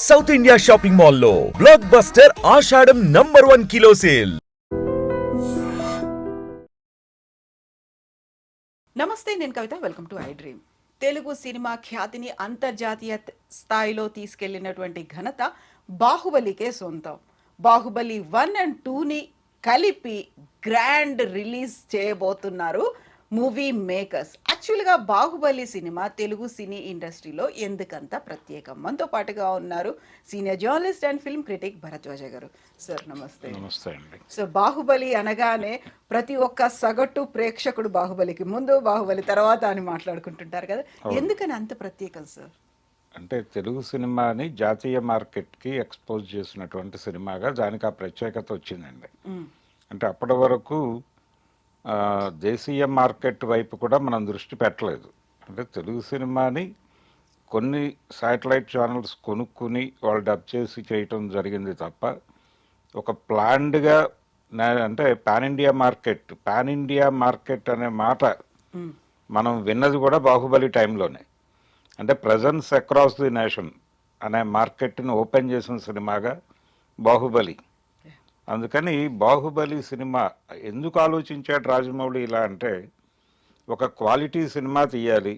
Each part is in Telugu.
సౌత్ ఇండియా షాపింగ్ మాల్లో blockbuster Ashadham #1 kilo sale. నమస్తే, నేను Kavitha. Welcome to I dream. Telugu సినిమా ఖ్యాతిని అంతర్జాతీయ స్థాయిలో తీసుకెళ్లినటువంటి ఘనత బాహుబలికే సొంతం. బాహుబలి 1 and 2ని కలిపి గ్రాండ్ రిలీజ్ చేయబోతున్నారు మూవీ మేకర్స్. యాక్చువల్గా బాహుబలి సినిమా తెలుగు సినీ ఇండస్ట్రీలో ఎందుకంత ప్రత్యేకం? మనతో పాటుగా ఉన్నారు senior journalist and film critic Bharadwaj గారు. సార్ నమస్తే. నమస్తే అండి. సో బాహుబలి అనగానే ప్రతి ఒక్క సగటు ప్రేక్షకుడు బాహుబలికి ముందు, బాహుబలి తర్వాత అని మాట్లాడుకుంటుంటారు కదా, ఎందుకని అంత ప్రత్యేకం సార్? అంటే తెలుగు సినిమాని జాతీయ మార్కెట్కి ఎక్స్పోజ్ చేసినటువంటి సినిమాగా దానికి ఆ ప్రత్యేకత వచ్చిందండి. అంటే అప్పటి వరకు దేశీయ మార్కెట్ వైపు కూడా మనం దృష్టి పెట్టలేదు. అంటే తెలుగు సినిమాని కొన్ని శాటిలైట్ ఛానల్స్ కొనుక్కుని వాళ్ళు డబ్ చేసి చేయటం జరిగింది తప్ప ఒక ప్లాన్డ్గా అంటే పాన్ ఇండియా మార్కెట్ అనే మాట మనం విన్నది కూడా బాహుబలి టైంలోనే. అంటే ప్రజెన్స్ అక్రాస్ ది నేషన్ అనే మార్కెట్ని ఓపెన్ చేసిన సినిమాగా బాహుబలి. అందుకని బాహుబలి సినిమా ఎందుకు ఆలోచించాడు రాజమౌళి ఇలా అంటే, ఒక క్వాలిటీ సినిమా తీయాలి.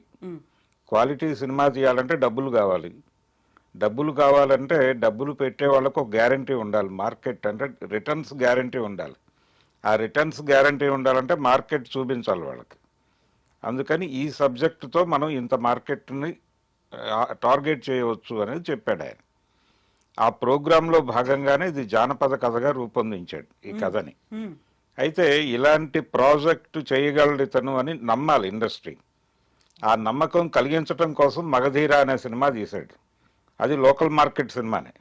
క్వాలిటీ సినిమా తీయాలంటే డబ్బులు కావాలి. డబ్బులు కావాలంటే డబ్బులు పెట్టే వాళ్ళకు ఒక గ్యారంటీ ఉండాలి. మార్కెట్ అంటే రిటర్న్స్ గ్యారంటీ ఉండాలి. ఆ రిటర్న్స్ గ్యారంటీ ఉండాలంటే మార్కెట్ చూపించాలి వాళ్ళకి. అందుకని ఈ సబ్జెక్టుతో మనం ఇంత మార్కెట్ని టార్గెట్ చేయవచ్చు అనేది చెప్పాడు ఆయన. ఆ ప్రోగ్రాంలో భాగంగానే ఇది జానపద కథగా రూపొందించాడు ఈ కథని. అయితే ఇలాంటి ప్రాజెక్టు చేయగలడు ఇతను అని నమ్మాలి ఇండస్ట్రీ. ఆ నమ్మకం కలిగించడం కోసం మగధీర అనే సినిమా తీశాడు. అది లోకల్ మార్కెట్ సినిమానే.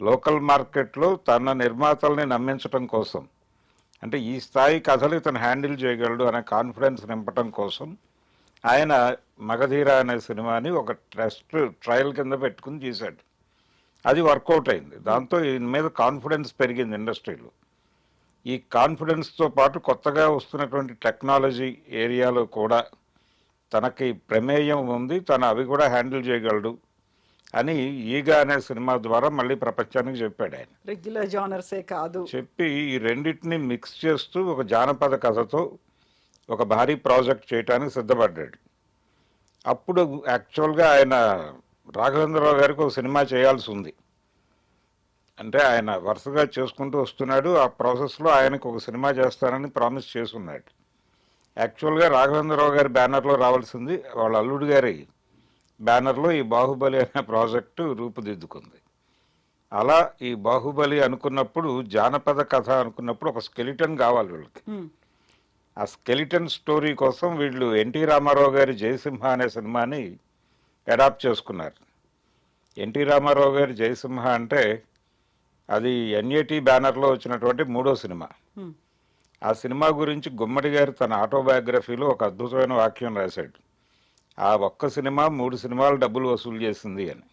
లోకల్ మార్కెట్లో తన నిర్మాతల్ని నమ్మించడం కోసం, అంటే ఈ స్థాయి కథలు ఇతను హ్యాండిల్ చేయగలడు అనే కాన్ఫిడెన్స్ నింపటం కోసం ఆయన మగధీర అనే సినిమాని ఒక ట్రయల్ కింద పెట్టుకుని తీశాడు. అది వర్కౌట్ అయింది. దాంతో ఈయన మీద కాన్ఫిడెన్స్ పెరిగింది ఇండస్ట్రీలో. ఈ కాన్ఫిడెన్స్తో పాటు కొత్తగా వస్తున్నటువంటి టెక్నాలజీ ఏరియాలో కూడా తనకి ప్రమేయం ఉంది, తను అవి కూడా హ్యాండిల్ చేయగలడు అని ఈగా అనే సినిమా ద్వారా మళ్ళీ ప్రపంచానికి చెప్పాడు ఆయన. రెగ్యులర్ జానర్సే కాదు చెప్పి ఈ రెండింటిని మిక్స్ చేస్తూ ఒక జానపద కథతో ఒక భారీ ప్రాజెక్ట్ చేయడానికి సిద్ధపడ్డాడు. అప్పుడు యాక్చువల్గా ఆయన రాఘవేంద్రరావు గారికి ఒక సినిమా చేయాల్సి ఉంది. అంటే ఆయన వరుసగా చేసుకుంటూ వస్తున్నాడు. ఆ ప్రాసెస్లో ఆయనకు ఒక సినిమా చేస్తానని ప్రామిస్ చేసున్నాడు. యాక్చువల్గా రాఘవేంద్రరావు గారి బ్యానర్లో రావాల్సింది వాళ్ళ అల్లుడు గారి బ్యానర్లో ఈ బాహుబలి అనే ప్రాజెక్టు రూపుదిద్దుకుంది. అలా ఈ బాహుబలి అనుకున్నప్పుడు, జానపద కథ అనుకున్నప్పుడు ఒక స్కెలిటన్ కావాలి వీళ్ళకి. ఆ స్కెలిటన్ స్టోరీ కోసం వీళ్ళు ఎన్టీ రామారావు గారి జయసింహ అనే సినిమాని అడాప్ట్ చేసుకున్నారు. ఎన్టీ రామారావు గారి జయసింహ అంటే అది ఎన్ఏటి బ్యానర్లో వచ్చినటువంటి 3వ సినిమా. ఆ సినిమా గురించి గుమ్మడి గారు తన ఆటోబయోగ్రఫీలో ఒక అద్భుతమైన వాక్యం రాశాడు. ఆ ఒక్క సినిమా 3 సినిమాలు డబ్బులు వసూలు చేసింది అని.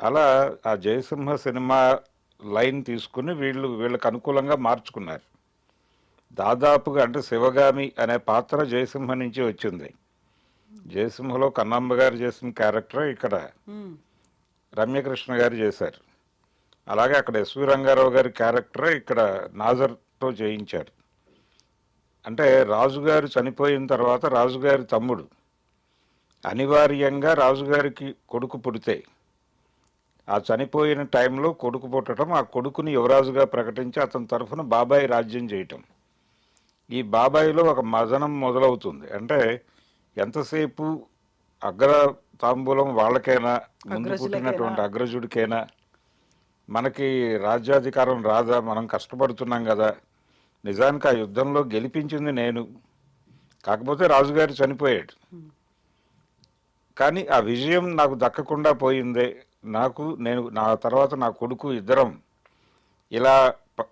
అలా ఆ జయసింహ సినిమా లైన్ తీసుకుని వీళ్ళకి అనుకూలంగా మార్చుకున్నారు. దాదాపుగా అంటే శివగామి అనే పాత్ర జయసింహ నుంచి వచ్చింది. జయసింహలో కన్నమ్మ గారు చేసిన క్యారెక్టర్ ఇక్కడ రమ్యకృష్ణ గారు చేశారు. అలాగే అక్కడ ఎస్వి రంగారావు గారి క్యారెక్టర్ ఇక్కడ నాజర్తో చేయించారు. అంటే రాజుగారు చనిపోయిన తర్వాత రాజుగారి తమ్ముడు అనివార్యంగా రాజుగారికి కొడుకు పుడితే ఆ చనిపోయిన టైంలో కొడుకు పుట్టడం, ఆ కొడుకుని యువరాజుగా ప్రకటించి అతని తరఫున బాబాయి రాజ్యం చేయటం. ఈ బాబాయిలో ఒక మదనం మొదలవుతుంది. అంటే ఎంతసేపు అగ్ర తాంబూలం వాళ్ళకైనా, ముందు పుట్టినటువంటి అగ్రజుడికైనా మనకి రాజ్యాధికారం రాదా, మనం కష్టపడుతున్నాం కదా, నిజానికి ఆ యుద్ధంలో గెలిపించింది నేను, కాకపోతే రాజుగారు చనిపోయాడు, కానీ ఆ విజయం నాకు దక్కకుండా పోయిందే, నా తర్వాత నా కొడుకు ఇద్దరం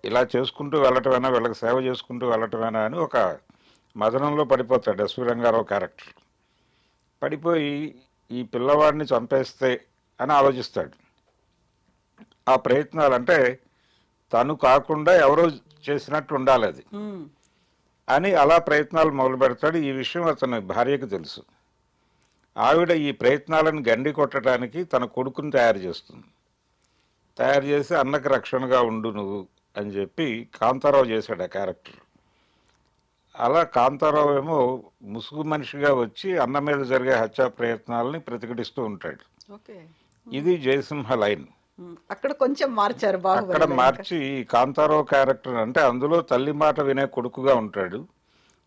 ఇలా చేసుకుంటూ వెళ్ళటమేనా, వీళ్ళకి సేవ చేసుకుంటూ వెళ్ళటమేనా అని ఒక మదనంలో పడిపోతాడు ఎస్వి రంగారావు క్యారెక్టర్. పడిపోయి ఈ పిల్లవాడిని చంపేస్తే అని ఆలోచిస్తాడు. ఆ ప్రయత్నాలు అంటే తను కాకుండా ఎవరో చేసినట్టు ఉండాలి అది అని అలా ప్రయత్నాలు మొదలు పెడతాడు. ఈ విషయం అతని భార్యకు తెలుసు. ఆవిడ ఈ ప్రయత్నాలను గండి కొట్టడానికి తన కొడుకుని తయారు చేస్తుంది. తయారు చేసి అన్నకు రక్షణగా ఉండు నువ్వు అని చెప్పి కాంతారావు చేశాడు ఆ క్యారెక్టర్. అలా కాంతారావు ఏమో ముసుగు మనిషిగా వచ్చి అన్న మీద జరిగే హత్యా ప్రయత్నాలని ప్రతిఘటిస్తూ ఉంటాడు. ఓకే. ఇది జయసింహ లైన్. అక్కడ కొంచెం మార్చారు అక్కడ మార్చి ఈ కాంతారావు క్యారెక్టర్ అంటే అందులో తల్లి మాట వినే కొడుకుగా ఉంటాడు,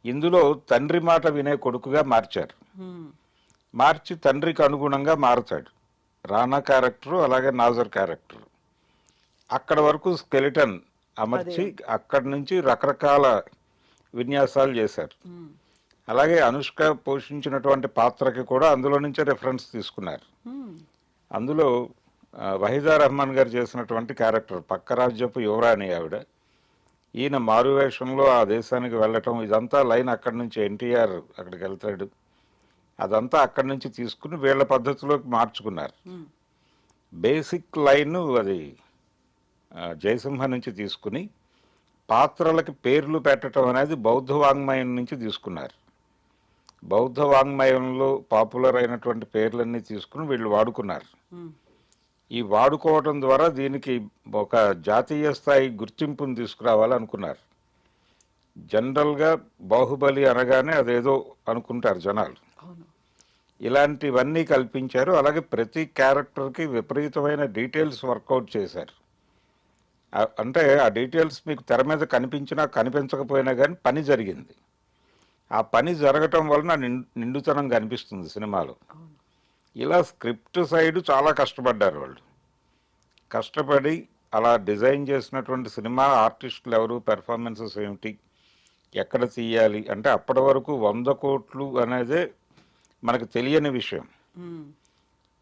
ఇందులో తండ్రి మాట వినే కొడుకుగా మార్చారు. మార్చి తండ్రికి అనుగుణంగా మారుతాడు రానా క్యారెక్టర్, అలాగే నాజర్ క్యారెక్టర్. అక్కడ వరకు స్కెలిటన్ అమర్చి అక్కడి నుంచి రకరకాల విన్యాసాలు చేశారు. అలాగే అనుష్క పోషించినటువంటి పాత్రకి కూడా అందులో నుంచే రెఫరెన్స్ తీసుకున్నారు. అందులో వహీదా రెహమాన్ గారు చేసినటువంటి క్యారెక్టర్ పక్క రాజ్యపు యువరాణి ఆవిడ. ఈయన మారువేషంలో ఆ దేశానికి వెళ్ళటం, ఇదంతా లైన్ అక్కడి నుంచి ఎన్టీఆర్ అక్కడికి వెళ్తాడు, అదంతా అక్కడి నుంచి తీసుకుని వీళ్ళ పద్ధతిలోకి మార్చుకున్నారు. బేసిక్ లైన్ అది జయసింహ నుంచి తీసుకుని పాత్రలకి పేర్లు పెట్టడం అనేది బౌద్ధ వాంగ్మయం నుంచి తీసుకున్నారు. బౌద్ధ వాంగ్మయంలో పాపులర్ అయినటువంటి పేర్లన్నీ తీసుకుని వీళ్ళు వాడుకున్నారు. ఈ వాడుకోవడం ద్వారా దీనికి ఒక జాతీయ స్థాయి గుర్తింపును తీసుకురావాలనుకున్నారు. జనరల్గా బాహుబలి అనగానే అదేదో అనుకుంటారు జనాలు. ఇలాంటివన్నీ కల్పించారు. అలాగే ప్రతి క్యారెక్టర్కి విపరీతమైన డీటెయిల్స్ వర్కౌట్ చేశారు. అంటే ఆ డీటెయిల్స్ మీకు తెర మీద కనిపించినా కనిపించకపోయినా కానీ పని జరిగింది. ఆ పని జరగటం వలన నిండుతనం కనిపిస్తుంది సినిమాలో. ఇలా స్క్రిప్ట్ సైడ్ చాలా కష్టపడ్డారు వాళ్ళు. కష్టపడి అలా డిజైన్ చేసినటువంటి సినిమా ఆర్టిస్టులు ఎవరు, పెర్ఫార్మెన్సెస్ ఏమిటి, ఎక్కడ తీయాలి అంటే అప్పటి వరకు 100 కోట్లు అనేదే మనకు తెలియని విషయం.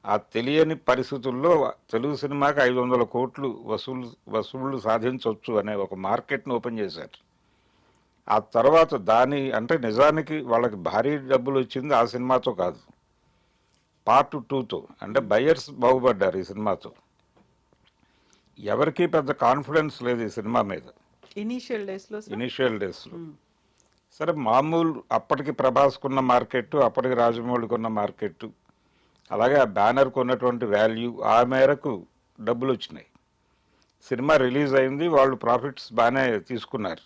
ఆ తెలియని పరిస్థితుల్లో తెలుగు సినిమాకి 500 కోట్లు వసూళ్లు సాధించవచ్చు అనే ఒక మార్కెట్ను ఓపెన్ చేశారు. ఆ తర్వాత దాని అంటే నిజానికి వాళ్ళకి భారీ డబ్బులు వచ్చింది ఆ సినిమాతో కాదు, పార్ట్ 2తో. అంటే బయర్స్ బాగుపడ్డారు ఈ సినిమాతో. ఎవరికీ పెద్ద కాన్ఫిడెన్స్ లేదు ఈ సినిమా మీద ఇనిషియల్ డేస్లో. సరే, మామూలు అప్పటికి ప్రభాస్కున్న మార్కెట్, అప్పటికి రాజమౌళికి ఉన్న మార్కెట్, అలాగే ఆ బ్యానర్కు ఉన్నటువంటి వాల్యూ, ఆ మేరకు డబ్బులు వచ్చినాయి. సినిమా రిలీజ్ అయింది, వాళ్ళు ప్రాఫిట్స్ బాగానే తీసుకున్నారు.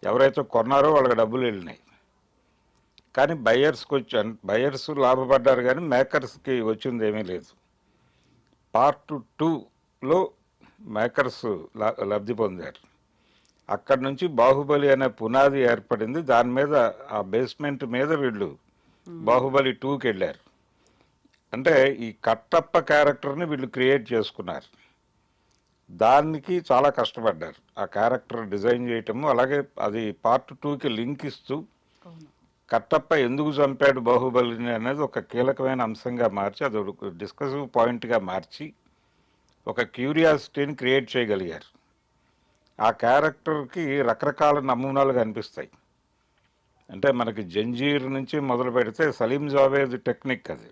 ఎవరైతే కొన్నారో వాళ్ళకి డబ్బులు వెళ్ళినాయి. కానీ బయర్స్ లాభపడ్డారు, కానీ మేకర్స్కి వచ్చింది ఏమీ లేదు. పార్ట్ 2లో మేకర్స్ లబ్ధి పొందారు. అక్కడి నుంచి బాహుబలి అనే పునాది ఏర్పడింది. దాని మీద ఆ బేస్మెంట్ మీద వీళ్ళు బాహుబలి 2కి వెళ్ళారు. అంటే ఈ కట్టప్ప క్యారెక్టర్ని వీళ్ళు క్రియేట్ చేసుకున్నారు. దానికి చాలా కష్టపడ్డారు ఆ క్యారెక్టర్ డిజైన్ చేయటము. అలాగే అది పార్ట్ 2కి లింక్ ఇస్తూ కట్టప్ప ఎందుకు చంపాడు బాహుబలిని అనేది ఒక కీలకమైన అంశంగా మార్చి, అది ఒక డిస్కసివ్ పాయింట్గా మార్చి ఒక క్యూరియాసిటీని క్రియేట్ చేయగలిగారు. ఆ క్యారెక్టర్కి రకరకాల నమూనాలు కనిపిస్తాయి. అంటే మనకి జంజీర్ నుంచి మొదలు పెడితే సలీం జావేద్ టెక్నిక్ అది.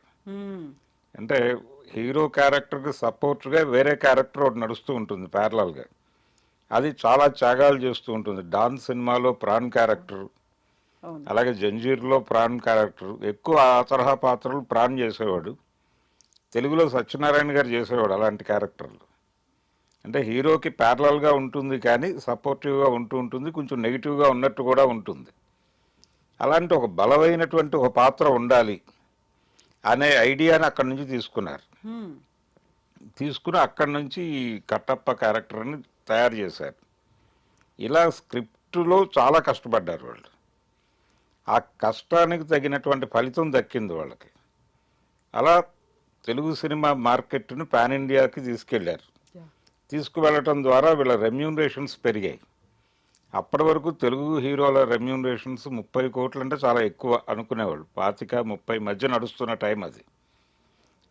అంటే హీరో క్యారెక్టర్కి సపోర్ట్గా వేరే క్యారెక్టర్ ఒకటి నడుస్తూ ఉంటుంది ప్యారలల్గా. అది చాలా త్యాగాలు చేస్తూ ఉంటుంది. డాన్ సినిమాలో ప్రాణ్ క్యారెక్టర్, అలాగే జంజీర్లో ప్రాణ్ క్యారెక్టర్, ఎక్కువ ఆ తరహా పాత్రలు ప్రాణ్ చేసేవాడు. తెలుగులో సత్యనారాయణ గారు చేసేవాడు అలాంటి క్యారెక్టర్లు. అంటే హీరోకి ప్యారలల్గా ఉంటుంది కానీ సపోర్టివ్గా ఉంటూ ఉంటుంది, కొంచెం నెగిటివ్గా ఉన్నట్టు కూడా ఉంటుంది. అలాంటి ఒక బలమైనటువంటి ఒక పాత్ర ఉండాలి అనే ఐడియాని అక్కడి నుంచి తీసుకున్నారు. తీసుకుని అక్కడి నుంచి ఈ కట్టప్ప క్యారెక్టర్ని తయారు చేశారు. ఇలా స్క్రిప్టులో చాలా కష్టపడ్డారు వాళ్ళు. ఆ కష్టానికి తగినటువంటి ఫలితం దక్కింది వాళ్ళకి. అలా తెలుగు సినిమా మార్కెట్ను పాన్ ఇండియాకి తీసుకెళ్లారు. తీసుకువెళ్ళటం ద్వారా వీళ్ళ రెమ్యూనరేషన్స్ పెరిగాయి. అప్పటి వరకు తెలుగు హీరోల రెమ్యూనరేషన్స్ 30 కోట్లు అంటే చాలా ఎక్కువ అనుకునేవాళ్ళు. 25-30 మధ్య నడుస్తున్న టైం అది.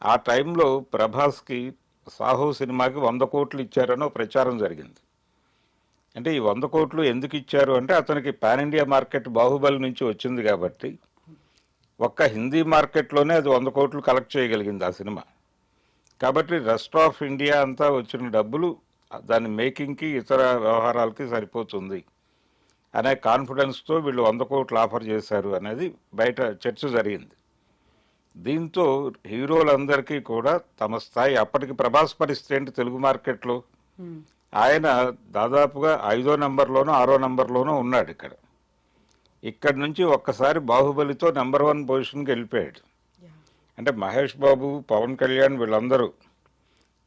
ఆ టైంలో ప్రభాస్కి సాహో సినిమాకి 100 కోట్లు ఇచ్చారని ఒక ప్రచారం జరిగింది. అంటే ఈ 100 కోట్లు ఎందుకు ఇచ్చారు అంటే అతనికి పాన్ ఇండియా మార్కెట్ బాహుబలి నుంచి వచ్చింది కాబట్టి ఒక్క హిందీ మార్కెట్లోనే అది 100 కోట్లు కలెక్ట్ చేయగలిగింది ఆ సినిమా. కాబట్టి రెస్ట్ ఆఫ్ ఇండియా అంతా వచ్చిన డబ్బులు దాని మేకింగ్కి ఇతర వ్యవహారాలకి సరిపోతుంది అనే కాన్ఫిడెన్స్తో వీళ్ళు 100 కోట్లు ఆఫర్ చేశారు అనేది బయట చర్చ జరిగింది. దీంతో హీరోలందరికీ కూడా తమ స్థాయి, అప్పటికి ప్రభాస్ పరిస్థితి ఏంటి తెలుగు మార్కెట్లో, ఆయన దాదాపుగా 5వ నంబర్లోనో 6వ నంబర్లోనో ఉన్నాడు. ఇక్కడ నుంచి ఒక్కసారి బాహుబలితో నెంబర్ 1 పొజిషన్కి వెళ్ళిపోయాడు. అంటే మహేష్ బాబు, పవన్ కళ్యాణ్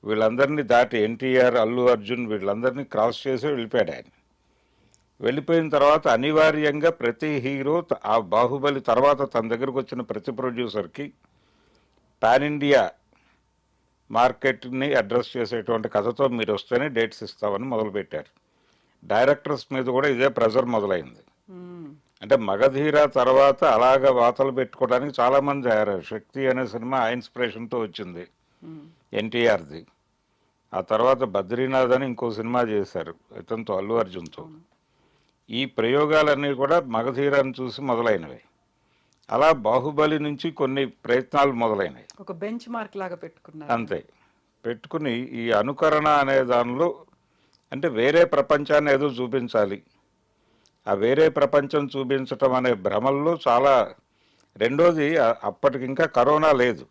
వీళ్ళందరినీ దాటి ఎన్టీఆర్, అల్లు అర్జున్ వీళ్ళందరినీ క్రాస్ చేసి వెళ్ళిపోయాడు ఆయన. వెళ్ళిపోయిన తర్వాత అనివార్యంగా ప్రతి హీరో ఆ బాహుబలి తర్వాత తన దగ్గరకు వచ్చిన ప్రతి ప్రొడ్యూసర్కి పాన్ ఇండియా మార్కెట్ని అడ్రస్ చేసేటువంటి కథతో మీరు వస్తేనే డేట్స్ ఇస్తామని మొదలుపెట్టారు. డైరెక్టర్స్ మీద కూడా ఇదే ప్రెజర్ మొదలైంది. అంటే మగధీర తర్వాత అలాగ వాతలు పెట్టుకోవడానికి చాలామంది తయారయ్యారు. శక్తి అనే సినిమా ఆ ఇన్స్పిరేషన్తో వచ్చింది, ఎన్టీఆర్ది. ఆ తర్వాత బద్రీనాథ్ అని ఇంకో సినిమా చేశారు ఇతనితో, అల్లు అర్జున్తో. ఈ ప్రయోగాలన్నీ కూడా మగధీరాన్ని చూసి మొదలైనవి. అలా బాహుబలి నుంచి కొన్ని ప్రయత్నాలు మొదలైనవి. ఒక బెంచ్ మార్క్ లాగా పెట్టుకున్నారు. అంతే పెట్టుకుని ఈ అనుకరణ అనే దానిలో అంటే వేరే ప్రపంచాన్ని ఏదో చూపించాలి, ఆ వేరే ప్రపంచం చూపించటం అనే భ్రమల్లో చాలా. రెండోది అప్పటికి ఇంకా కరోనా లేదు,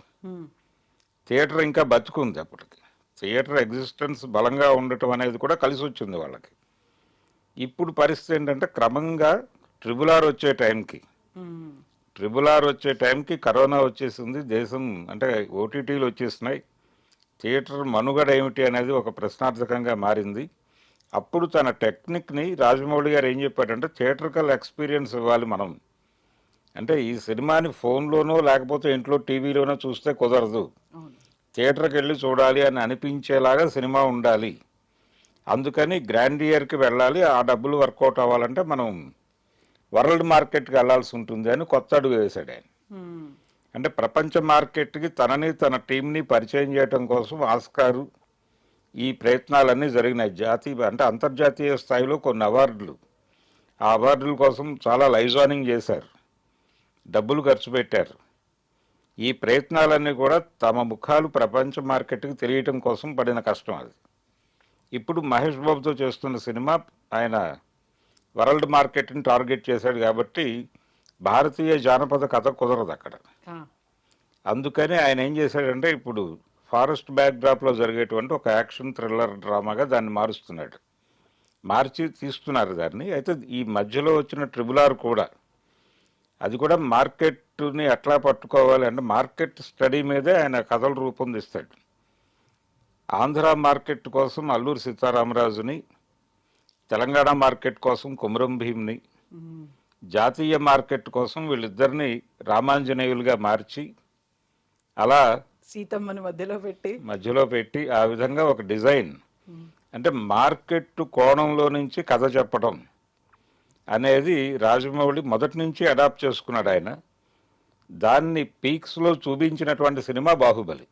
థియేటర్ ఇంకా బతుకుంది. అప్పటికి థియేటర్ ఎగ్జిస్టెన్స్ బలంగా ఉండటం అనేది కూడా కలిసి వచ్చింది వాళ్ళకి. ఇప్పుడు పరిస్థితి ఏంటంటే క్రమంగా ట్రిపుల్ ఆర్ వచ్చే టైంకి కరోనా వచ్చేసింది. దేశం అంటే ఓటీటీలు వచ్చేసినాయి. థియేటర్ మనుగడ ఏమిటి అనేది ఒక ప్రశ్నార్థకంగా మారింది. అప్పుడు తన టెక్నిక్ని రాజమౌళి గారు ఏం చెప్పాడంటే, థియేటర్కల్ ఎక్స్పీరియన్స్ ఇవ్వాలి మనం. అంటే ఈ సినిమాని ఫోన్లోనో లేకపోతే ఇంట్లో టీవీలోనో చూస్తే కుదరదు, థియేటర్కి వెళ్ళి చూడాలి అని అనిపించేలాగా సినిమా ఉండాలి. అందుకని గ్రాండియర్కి వెళ్ళాలి. ఆ డబ్బులు వర్కౌట్ అవ్వాలంటే మనం వరల్డ్ మార్కెట్కి వెళ్ళాల్సి ఉంటుంది అని కొత్త అడుగు వేశాడు ఆయన. అంటే ప్రపంచ మార్కెట్కి తనని తన టీంని పరిచయం చేయడం కోసం ఆస్కారు ఈ ప్రయత్నాలన్నీ జరిగినాయి. అంటే అంతర్జాతీయ స్థాయిలో కొన్ని అవార్డులు, ఆ అవార్డుల కోసం చాలా లైజానింగ్ చేశారు, డబ్బులు ఖర్చు పెట్టారు. ఈ ప్రయత్నాలన్నీ కూడా తమ ముఖాలు ప్రపంచ మార్కెట్కి తెలియటం కోసం పడిన కష్టం అది. ఇప్పుడు మహేష్ బాబుతో చేస్తున్న సినిమా ఆయన వరల్డ్ మార్కెట్ని టార్గెట్ చేశాడు కాబట్టి భారతీయ జానపద కథ కుదరదు అక్కడ. అందుకని ఆయన ఏం చేశాడంటే ఇప్పుడు ఫారెస్ట్ బ్యాక్డ్రాప్లో జరిగేటువంటి ఒక యాక్షన్ థ్రిల్లర్ డ్రామాగా దాన్ని మార్చి తీస్తున్నారు దాన్ని. అయితే ఈ మధ్యలో వచ్చిన ట్రిపుల్ ఆర్ కూడా, అది కూడా మార్కెట్ని ఎట్లా పట్టుకోవాలి అంటే మార్కెట్ స్టడీ మీదే ఆయన కథలు రూపొందిస్తాడు. ఆంధ్ర మార్కెట్ కోసం అల్లూరి సీతారామరాజుని, తెలంగాణ మార్కెట్ కోసం కుమరం భీమ్ని, జాతీయ మార్కెట్ కోసం వీళ్ళిద్దరిని రామాంజనేయులుగా మార్చి అలా సీతమ్మని మధ్యలో పెట్టి ఆ విధంగా ఒక డిజైన్, అంటే మార్కెట్ కోణంలో నుంచి కథ చెప్పడం అనేది రాజమౌళి మొదటి నుంచి అడాప్ట్ చేసుకున్నాడు ఆయన. దాన్ని పీక్స్లో చూపించినటువంటి సినిమా బాహుబలి.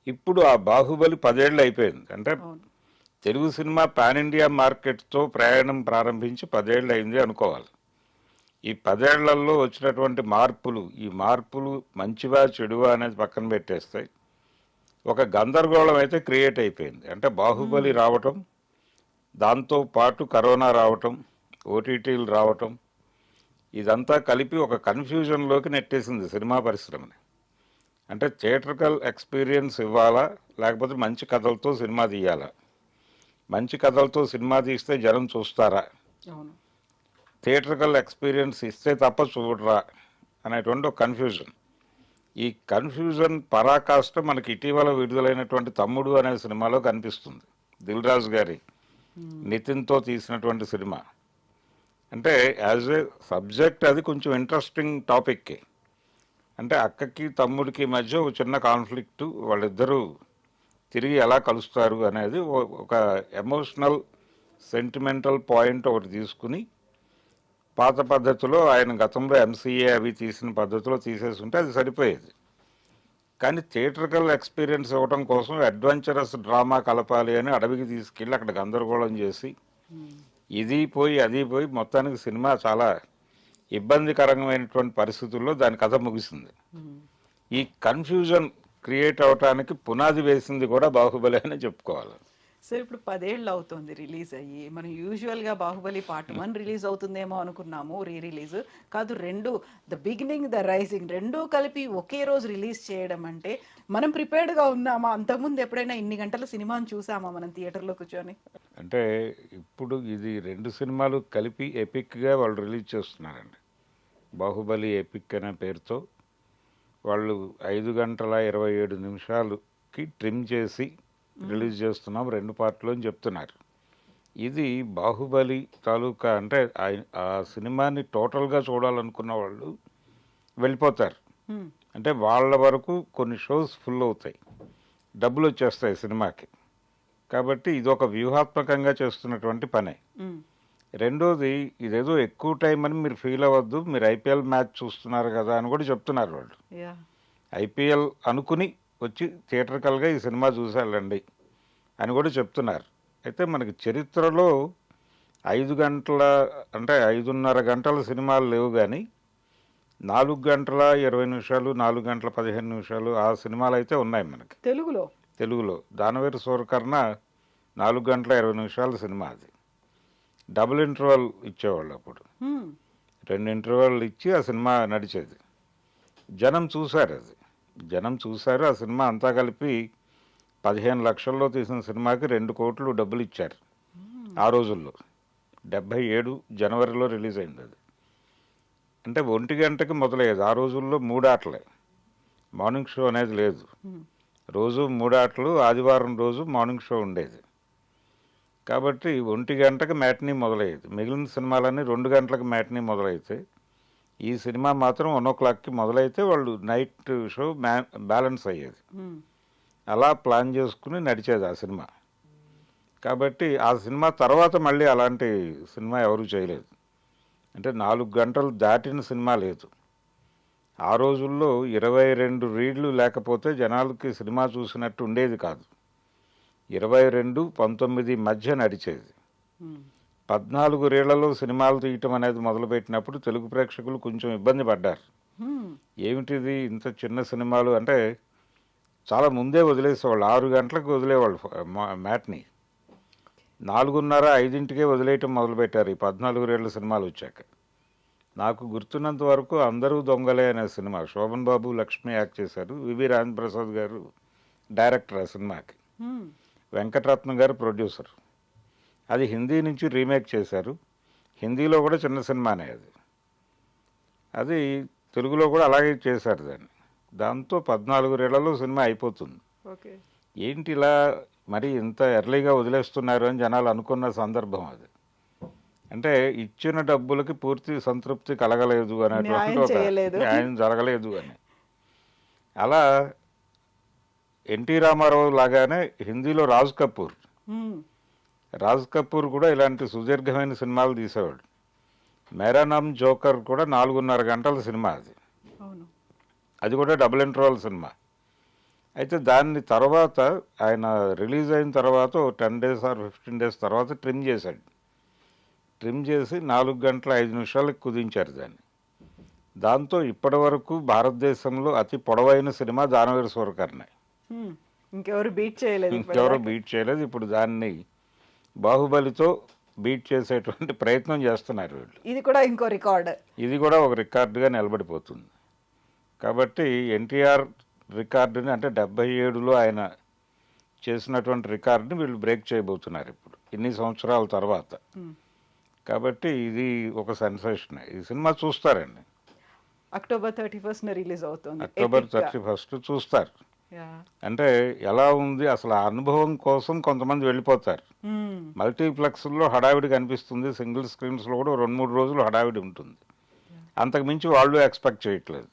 ఇప్పుడు ఆ బాహుబలి 10 ఏళ్ళు అయిపోయింది. అంటే తెలుగు సినిమా పాన్ ఇండియా మార్కెట్తో ప్రయాణం ప్రారంభించి 10 ఏళ్ళు అయింది అనుకోవాలి. ఈ 10 ఏళ్లలో వచ్చినటువంటి మార్పులు, ఈ మార్పులు మంచివా చెడువా అనేది పక్కన పెట్టేస్తాయి. ఒక గందరగోళం అయితే క్రియేట్ అయిపోయింది. అంటే బాహుబలి రావటం, దాంతో పాటు కరోనా రావటం, ఓటీటీలు రావటం, ఇదంతా కలిపి ఒక కన్ఫ్యూజన్లోకి నెట్టేసింది సినిమా పరిశ్రమని. అంటే థియేటర్కల్ ఎక్స్పీరియన్స్ ఇవ్వాలా, లేకపోతే మంచి కథలతో సినిమా తీయాలా? మంచి కథలతో సినిమా తీస్తే జనం చూస్తారా, థియేటర్కల్ ఎక్స్పీరియన్స్ ఇస్తే తప్ప చూడరా అనేటువంటి ఒక కన్ఫ్యూజన్. ఈ కన్ఫ్యూజన్ పరాకాష్ట మనకి ఇటీవల విడుదలైనటువంటి తమ్ముడు అనే సినిమాలో కనిపిస్తుంది. దిల్ రాజు గారి నితిన్తో తీసినటువంటి సినిమా. అంటే యాజ్ ఏ సబ్జెక్ట్ అది కొంచెం ఇంట్రెస్టింగ్ టాపిక్కే. అంటే అక్కకి తమ్ముడికి మధ్య ఒక చిన్న కాన్ఫ్లిక్టు, వాళ్ళిద్దరూ తిరిగి ఎలా కలుస్తారు అనేది ఒక ఎమోషనల్ సెంటిమెంటల్ పాయింట్ ఒకటి తీసుకుని పాత పద్ధతిలో ఆయన గతంలో ఎంసీఏ అవి తీసిన పద్ధతిలో తీసేస్తుంటే అది సరిపోయేది. కానీ థియేటర్కల్ ఎక్స్పీరియన్స్ ఇవ్వడం కోసం అడ్వెంచరస్ డ్రామా కలపాలి అని అడవికి తీసుకెళ్ళి అక్కడ గందరగోళం చేసి ఇది పోయి అది పోయి మొత్తానికి సినిమా చాలా ఇబ్బందికరమైనటువంటి పరిస్థితుల్లో దాని కథ ముగిసింది. ఈ కన్ఫ్యూజన్ క్రియేట్ అవటానికి పునాది వేసింది కూడా బాహుబలి అని చెప్పుకోవాలి. సో ఇప్పుడు 10 ఏళ్ళు అవుతుంది రిలీజ్ అయ్యి. మనం యూజువల్‌గా 'బాహుబలి పార్ట్ 1' రిలీజ్ అవుతుందేమో అనుకున్నాము. రిలీజ్ కాదు, 2 ద బిగినింగ్, ద రైజింగ్ 2 కలిపి ఒకే రోజు రిలీజ్ చేయడం అంటే మనం ప్రిపేర్డ్‌గా ఉన్నామా? అంతకుముందు ఎప్పుడైనా ఇన్ని గంటల సినిమాని చూసామా మనం థియేటర్‌లో కూర్చొని? అంటే ఇప్పుడు ఇది 2 సినిమాలు కలిపి ఎపిక్గా వాళ్ళు రిలీజ్ చేస్తున్నారండి. బాహుబలి ఎపిక్ అనే పేరుతో వాళ్ళు 5 గంటల 27 నిమిషాలకి ట్రిమ్ చేసి రిలీజ్ చేస్తున్నాం 2 పార్ట్లు అని చెప్తున్నారు. ఇది బాహుబలి తాలూకా అంటే ఆ సినిమాని టోటల్గా చూడాలనుకున్న వాళ్ళు వెళ్ళిపోతారు. హ్మ్. అంటే వాళ్ళ వరకు కొన్ని షోస్ ఫుల్ అవుతాయి, డబ్బులు వచ్చేస్తాయి సినిమాకి. కాబట్టి ఇది ఒక వ్యూహాత్మకంగా చేస్తున్నటువంటి పనే. హ్మ్. రెండోది, ఇదేదో ఎక్కువ టైం అని మీరు ఫీల్ అవ్వద్దు, మీరు ఐపీఎల్ మ్యాచ్ చూస్తున్నారు కదా అని కూడా చెప్తున్నారు వాళ్ళు. యాహ్! ఐపీఎల్ అనుకుని వచ్చి థియేటర్కల్గా ఈ సినిమా చూసేళ్ళండి అని కూడా చెప్తున్నారు. అయితే మనకి చరిత్రలో 5 గంటల అంటే 5:30 గంటల సినిమాలు లేవు, కానీ 4 గంటల 20 నిమిషాలు 4 గంటల 15 నిమిషాలు ఆ సినిమాలు అయితే ఉన్నాయి మనకి తెలుగులో. దానవేరు సూరకర్ణ 4 గంటల 20 నిమిషాల సినిమా. అది డబుల్ ఇంటర్వల్ ఇచ్చేవాళ్ళు అప్పుడు. హ్మ్. 2 ఇంటర్వల్ ఇచ్చి ఆ సినిమా నడిచేది. జనం చూశారు, ఆ సినిమా అంతా కలిపి 15 లక్షల్లో తీసిన సినిమాకి 2 కోట్లు డబ్బులు ఇచ్చారు ఆ రోజుల్లో. 77 జనవరిలో రిలీజ్ అయింది అది. అంటే 1 గంటకి మొదలయ్యేది. ఆ రోజుల్లో 3 ఆటలే, మార్నింగ్ షో అనేది లేదు. రోజు 3 ఆటలు, ఆదివారం రోజు మార్నింగ్ షో ఉండేది. కాబట్టి 1 గంటకి మ్యాట్నీ మొదలయ్యేది. మిగిలిన సినిమాలన్నీ 2 గంటలకు మ్యాట్నీ మొదలైతే ఈ సినిమా మాత్రం 1:00కి మొదలైతే వాళ్ళు నైట్ షో బ్యాలెన్స్ అయ్యేది. అలా ప్లాన్ చేసుకుని నడిచేది ఆ సినిమా. కాబట్టి ఆ సినిమా తర్వాత మళ్ళీ అలాంటి సినిమా ఎవరూ చేయలేదు. అంటే 4 గంటలు దాటిన సినిమా లేదు. ఆ రోజుల్లో 22 రీడ్లు లేకపోతే జనాలకి సినిమా చూసినట్టు ఉండేది కాదు. 22, 19 మధ్య నడిచేది. 14 రీళ్లలో సినిమాలు తీయటం అనేది మొదలుపెట్టినప్పుడు తెలుగు ప్రేక్షకులు కొంచెం ఇబ్బంది పడ్డారు. ఏమిటిది ఇంత చిన్న సినిమాలు అంటే, చాలా ముందే వదిలేసేవాళ్ళు. 6 గంటలకు వదిలేవాళ్ళు మ్యాట్ని. 4:30, 5ంటికే వదిలేయటం మొదలుపెట్టారు ఈ 14 రీళ్ల సినిమాలు వచ్చాక. నాకు గుర్తున్నంత వరకు అందరూ దొంగలే అనే సినిమా, శోభన్ బాబు, లక్ష్మి యాక్ట్ చేశారు. వివి రాజేంద్ర ప్రసాద్ గారు డైరెక్టర్ ఆ సినిమాకి, వెంకటరత్నం గారు ప్రొడ్యూసర్. అది హిందీ నుంచి రీమేక్ చేశారు. హిందీలో కూడా చిన్న సినిమానే అది తెలుగులో కూడా అలాగే చేశారు దాన్ని. దాంతో 14 రీళ్లలో సినిమా అయిపోతుంది. ఏంటి ఇలా మరి ఇంత ఎర్లీగా వదిలేస్తున్నారు అని జనాలు అనుకున్న సందర్భం అది. అంటే ఇచ్చిన డబ్బులకి పూర్తి సంతృప్తి కలగలేదు అనేటువంటి ఒక న్యాయం జరగలేదు అని. అలా ఎన్టీ రామారావు లాగానే హిందీలో రాజ్ కపూర్ కూడా ఇలాంటి సుదీర్ఘమైన సినిమాలు తీసేవాడు. మేరా నామ్ జోకర్ కూడా 4:30 గంటల సినిమా అది కూడా డబుల్ ఇంటర్వల్ సినిమా. అయితే దాన్ని తర్వాత ఆయన రిలీజ్ అయిన తర్వాత 10 days or 15 days తర్వాత ట్రిమ్ చేసి 4 గంటల 5 నిమిషాలకు కుదించారు దాన్ని. దాంతో ఇప్పటి వరకు భారతదేశంలో అతి పొడవైన సినిమా దానవేరు సూరకర్ణ. ఇంకెవరు బీట్ చేయలేదు. ఇప్పుడు దాన్ని బాహుబలితో బీట్ చేసేటువంటి ప్రయత్నం చేస్తున్నారు వీళ్ళు. ఇది కూడా ఇంకో రికార్డ్. ఇది కూడా ఒక రికార్డుగా నిలబడిపోతుంది. కాబట్టి ఎన్టీఆర్ రికార్డుని, అంటే 77లో ఆయన చేసినటువంటి రికార్డుని వీళ్ళు బ్రేక్ చేయబోతున్నారు ఇప్పుడు ఇన్ని సంవత్సరాల తర్వాత. కాబట్టి ఇది ఒక సెన్సేషన్. ఈ సినిమా చూస్తారండి. అక్టోబర్ 31st రిలీజ్ అవుతుంది. అక్టోబర్ 31st చూస్తారు. అంటే ఎలా ఉంది అసలు, ఆ అనుభవం కోసం కొంతమంది వెళ్ళిపోతారు. మల్టీప్లెక్స్లో హడావిడి కనిపిస్తుంది, సింగిల్ స్క్రీన్స్లో కూడా 2-3 రోజులు హడావిడి ఉంటుంది. అంతకుమించి వాళ్ళు ఎక్స్పెక్ట్ చేయట్లేదు.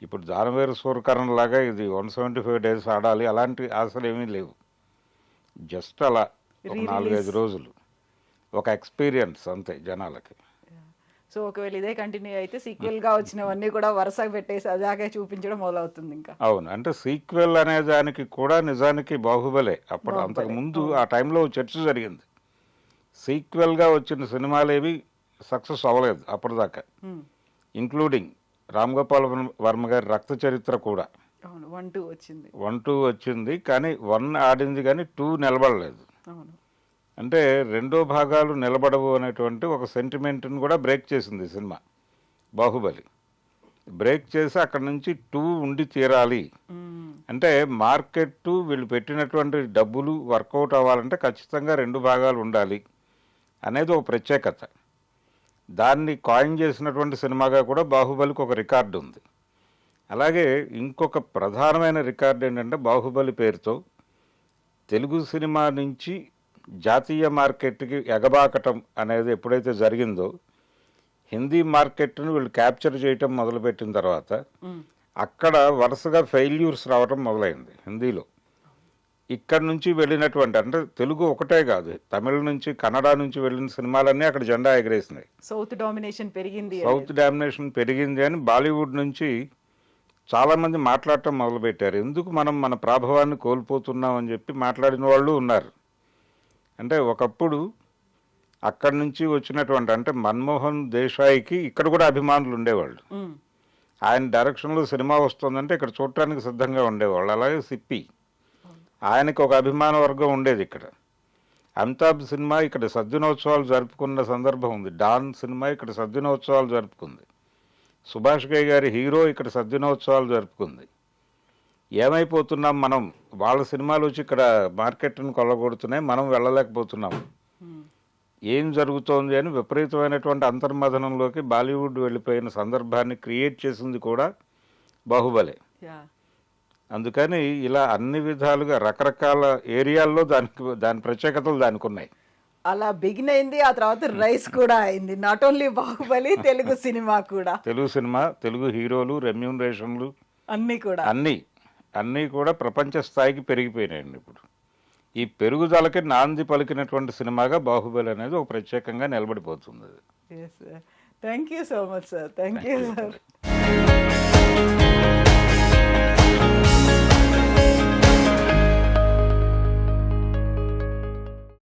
ఇప్పుడు దానవేరు సూరకర్ణ లాగా ఇది 175 days ఆడాలి అలాంటి ఆశలు ఏమీ లేవు. జస్ట్ అలా ఒక 4-5 రోజులు ఒక ఎక్స్పీరియన్స్ అంతే జనాలకి. సో ఒకవేళ ఇదే కంటిన్యూ అయితే సీక్వెల్ గా వచ్చినవన్నీ కూడా వరుసగా పెట్టేసి అదాగే చూపించడం మొదలవుతుంది ఇంకా. అవును, అంటే సీక్వెల్ అనే దానికి కూడా నిజానికి బాహుబలే. అప్పుడు అంతకు ముందు ఆ టైంలో చర్చ జరిగింది. సీక్వెల్ గా వచ్చిన సినిమాలేవి సక్సెస్ అవ్వలేదు అప్పటిదాకా, ఇంక్లూడింగ్ రామ్ గోపాల్ వర్మ గారి రక్త చరిత్ర కూడా. 1-2 వచ్చింది. 1-2 వచ్చింది కానీ 1 ఆడింది కానీ 2 నిలబడలేదు. అవును. అంటే రెండో భాగాలు నిలబడవు అనేటువంటి ఒక సెంటిమెంట్ని కూడా బ్రేక్ చేసింది ఈ సినిమా బాహుబలి. బ్రేక్ చేసి అక్కడి నుంచి 2 ఉండి తీరాలి అంటే మార్కెట్ వీళ్ళు పెట్టినటువంటి డబ్బులు వర్కౌట్ అవ్వాలంటే ఖచ్చితంగా 2 భాగాలు ఉండాలి అనేది ఒక ప్రత్యేకత. దాన్ని కాయిన్ చేసినటువంటి సినిమాగా కూడా బాహుబలికి ఒక రికార్డు ఉంది. అలాగే ఇంకొక ప్రధానమైన రికార్డు ఏంటంటే బాహుబలి పేరుతో తెలుగు సినిమా నుంచి జాతీయ మార్కెట్కి ఎగబాకటం అనేది ఎప్పుడైతే జరిగిందో హిందీ మార్కెట్ను వీళ్ళు క్యాప్చర్ చేయటం మొదలుపెట్టిన తర్వాత అక్కడ వరుసగా ఫెయిల్యూర్స్ రావటం మొదలైంది హిందీలో. ఇక్కడి నుంచి వెళ్ళినటువంటి అంటే తెలుగు ఒకటే కాదు, తమిళ నుంచి కన్నడ నుంచి వెళ్ళిన సినిమాలన్నీ అక్కడ జెండా ఎగరేసినాయి. సౌత్ డామినేషన్ పెరిగింది అని బాలీవుడ్ నుంచి చాలామంది మాట్లాడటం మొదలుపెట్టారు. ఎందుకు మనం మన ప్రాభవాన్ని కోల్పోతున్నాం అని చెప్పి మాట్లాడిన వాళ్ళు ఉన్నారు. అంటే ఒకప్పుడు అక్కడి నుంచి వచ్చినటువంటి అంటే మన్మోహన్ దేశాయికి ఇక్కడ కూడా అభిమానులు ఉండేవాళ్ళు. ఆయన డైరెక్షన్లో సినిమా వస్తుందంటే ఇక్కడ చూడటానికి సిద్ధంగా ఉండేవాళ్ళు. అలాగే సిప్పి ఆయనకు ఒక అభిమాన వర్గం ఉండేది ఇక్కడ. అమితాబ్ సినిమా ఇక్కడ సద్దినోత్సవాలు జరుపుకున్న సందర్భం ఉంది. డాన్ సినిమా ఇక్కడ సద్దినోత్సవాలు జరుపుకుంది. సుభాష్ ఘై గారి హీరో ఇక్కడ సద్దినోత్సవాలు జరుపుకుంది. ఏమైపోతున్నాం మనం, వాళ్ళ సినిమాలు వచ్చి ఇక్కడ మార్కెట్ను కొల్లగొడుతున్నాయి, మనం వెళ్ళలేకపోతున్నాం, ఏం జరుగుతోంది అని విపరీతమైనటువంటి అంతర్మథనంలోకి బాలీవుడ్ వెళ్ళిపోయిన సందర్భాన్ని క్రియేట్ చేసింది కూడా బాహుబలే. అందుకని ఇలా అన్ని విధాలుగా రకరకాల ఏరియాల్లో దాని ప్రత్యేకతలు దానికి ఉన్నాయి. అలా బిగిన్ అయింది, ఆ తర్వాత రైస్ కూడా అయింది. Not only Baahubali, Telugu cinema కూడా, తెలుగు హీరోలు, రెమ్యూనరేషన్లు అన్నీ కూడా ప్రపంచ స్థాయికి పెరిగిపోయినాయండి. ఇప్పుడు ఈ పెరుగుదలకి నాంది పలికినటువంటి సినిమాగా బాహుబలి అనేది ఒక ప్రత్యేకంగా నిలబడిపోతుంది. Thank you so much sir. Thank you sir.